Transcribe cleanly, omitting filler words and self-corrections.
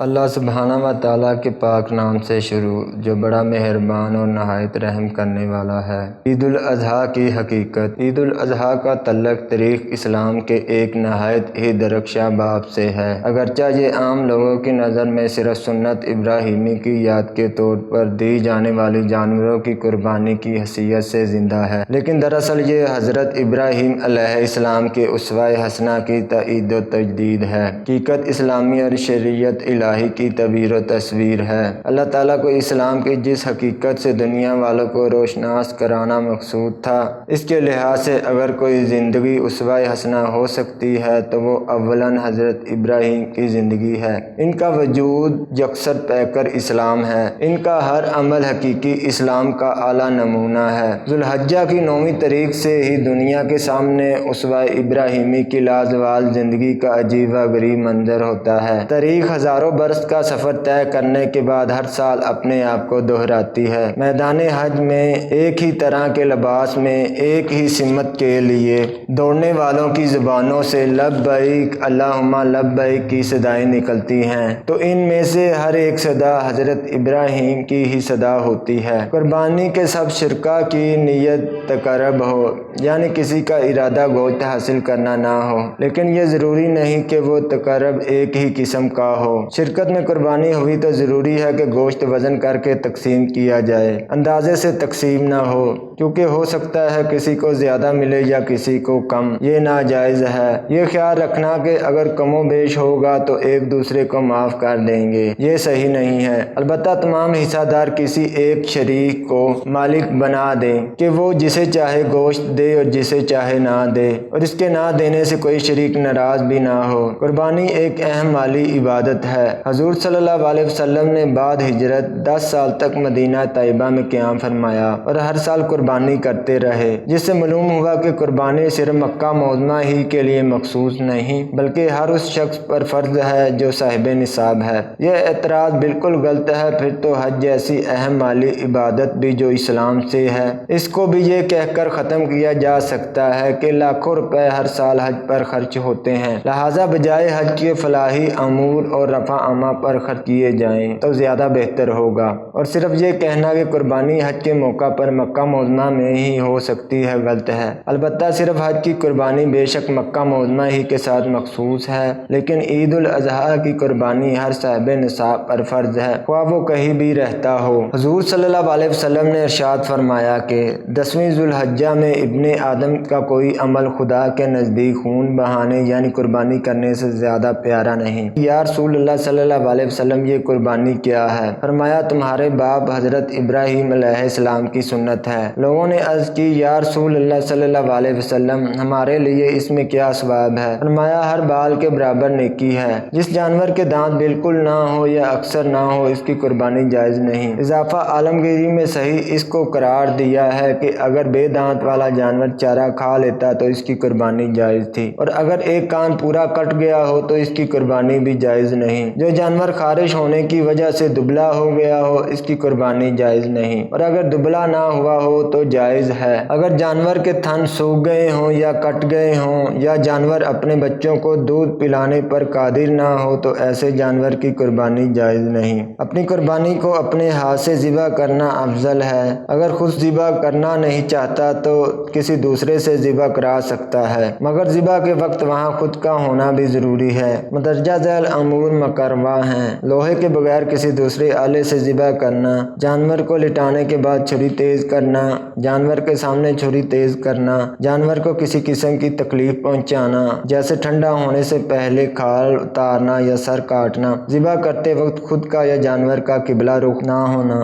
اللہ سبحانہ و تعالیٰ کے پاک نام سے شروع جو بڑا مہربان اور نہایت رحم کرنے والا ہے۔ عید الاضحیٰ کی حقیقت۔ عید الاضحیٰ کا تعلق تاریخ اسلام کے ایک نہایت ہی درخشاں باب سے ہے، اگرچہ یہ عام لوگوں کی نظر میں صرف سنت ابراہیمی کی یاد کے طور پر دی جانے والی جانوروں کی قربانی کی حیثیت سے زندہ ہے، لیکن دراصل یہ حضرت ابراہیم علیہ السلام کے اسوہ حسنہ کی تائید و تجدید ہے۔ حقیقت اسلامی اور شریعت الہی کی تعبیر و تصویر ہے۔ اللہ تعالیٰ کو اسلام کی جس حقیقت سے دنیا والوں کو روشناس کرانا مقصود تھا، اس کے لحاظ سے اگر کوئی زندگی اسوہ حسنہ ہو سکتی ہے تو وہ اولاً حضرت ابراہیم کی زندگی ہے۔ ان کا وجود یکسر پیکر اسلام ہے، ان کا ہر عمل حقیقی اسلام کا اعلیٰ نمونہ ہے۔ ذو الحجہ کی 9ویں تاریخ سے ہی دنیا کے سامنے اسوہ ابراہیمی کی لازوال زندگی کا عجیب و غریب منظر ہوتا ہے۔ تاریخ ہزاروں برس کا سفر طے کرنے کے بعد ہر سال اپنے آپ کو دہراتی ہے۔ میدان حج میں ایک ہی طرح کے لباس میں ایک ہی سمت کے لیے دوڑنے والوں کی زبانوں سے لبیک اللہم لبیک کی صدائیں نکلتی ہیں، تو ان میں سے ہر ایک صدا حضرت ابراہیم کی ہی صدا ہوتی ہے۔ قربانی کے سب شرکا کی نیت تقرب ہو، یعنی کسی کا ارادہ گوشت حاصل کرنا نہ ہو، لیکن یہ ضروری نہیں کہ وہ تقرب ایک ہی قسم کا ہو۔ شرکت میں قربانی ہوئی تو ضروری ہے کہ گوشت وزن کر کے تقسیم کیا جائے، اندازے سے تقسیم نہ ہو، کیونکہ ہو سکتا ہے کسی کو زیادہ ملے یا کسی کو کم، یہ ناجائز ہے۔ یہ خیال رکھنا کہ اگر کم و بیش ہوگا تو ایک دوسرے کو معاف کر دیں گے، یہ صحیح نہیں ہے۔ البتہ تمام حصہ دار کسی ایک شریک کو مالک بنا دیں کہ وہ جسے چاہے گوشت دے اور جسے چاہے نہ دے، اور اس کے نہ دینے سے کوئی شریک ناراض بھی نہ ہو۔ قربانی ایک اہم مالی عبادت ہے۔ حضور صلی اللہ علیہ وسلم نے بعد ہجرت 10 سال تک مدینہ طیبہ میں قیام فرمایا اور ہر سال قربانی کرتے رہے، جس سے معلوم ہوا کہ قربانی صرف مکہ معظمہ ہی کے لیے مخصوص نہیں بلکہ ہر اس شخص پر فرض ہے جو صاحب نصاب ہے۔ یہ اعتراض بالکل غلط ہے۔ پھر تو حج جیسی اہم مالی عبادت بھی جو اسلام سے ہے، اس کو بھی یہ کہہ کر ختم کیا جا سکتا ہے کہ لاکھوں روپے ہر سال حج پر خرچ ہوتے ہیں، لہٰذا بجائے حج کے فلاحی امور اور رفع امہ پر خرچ کیے جائیں تو زیادہ بہتر ہوگا۔ اور صرف یہ کہنا کہ قربانی حج کے موقع پر مکہ معظمہ میں ہی ہو سکتی ہے غلط ہے۔ البتہ صرف حج کی قربانی بے شک مکہ معظمہ ہی کے ساتھ مخصوص ہے، لیکن عید الاضحیٰ کی قربانی ہر صاحب نصاب پر فرض ہے، خواہ وہ کہیں بھی رہتا ہو۔ حضور صلی اللہ علیہ وسلم نے ارشاد فرمایا کہ 10ویں ذو الحجہ میں ابن آدم کا کوئی عمل خدا کے نزدیک خون بہانے یعنی قربانی کرنے سے زیادہ پیارا نہیں۔ یا رسول اللہ صلی اللہ علیہ وسلم یہ قربانی کیا ہے؟ فرمایا تمہارے باپ حضرت ابراہیم علیہ السلام کی سنت ہے۔ لوگوں نے عرض کی یا رسول اللہ صلی اللہ علیہ وسلم ہمارے لیے اس میں کیا ثواب ہے؟ فرمایا ہر بال کے برابر نیکی ہے۔ جس جانور کے دانت بالکل نہ ہو یا اکثر نہ ہو اس کی قربانی جائز نہیں۔ اضافہ عالمگیری میں صحیح اس کو قرار دیا ہے کہ اگر بے دانت والا جانور چارہ کھا لیتا تو اس کی قربانی جائز تھی، اور اگر ایک کان پورا کٹ گیا ہو تو اس کی قربانی بھی جائز نہیں۔ جو جانور خارش ہونے کی وجہ سے دبلا ہو گیا ہو اس کی قربانی جائز نہیں، اور اگر دبلا نہ ہوا ہو تو جائز ہے۔ اگر جانور کے تھن سوکھ گئے ہوں یا کٹ گئے ہوں یا جانور اپنے بچوں کو دودھ پلانے پر قادر نہ ہو تو ایسے جانور کی قربانی جائز نہیں۔ اپنی قربانی کو اپنے ہاتھ سے ذبح کرنا افضل ہے۔ اگر خود ذبح کرنا نہیں چاہتا تو کسی دوسرے سے ذبح کرا سکتا ہے، مگر ذبح کے وقت وہاں خود کا ہونا بھی ضروری ہے۔ مندرجہ ذیل امور مکروہ ہیں۔ لوہے کے بغیر کسی دوسرے آلے سے ذبح کرنا، جانور کو لٹانے کے بعد چھری تیز کرنا، جانور کے سامنے چھری تیز کرنا، جانور کو کسی قسم کی تکلیف پہنچانا جیسے ٹھنڈا ہونے سے پہلے کھال اتارنا یا سر کاٹنا، ذبح کرتے وقت خود کا یا جانور کا قبلہ رخ نہ ہونا۔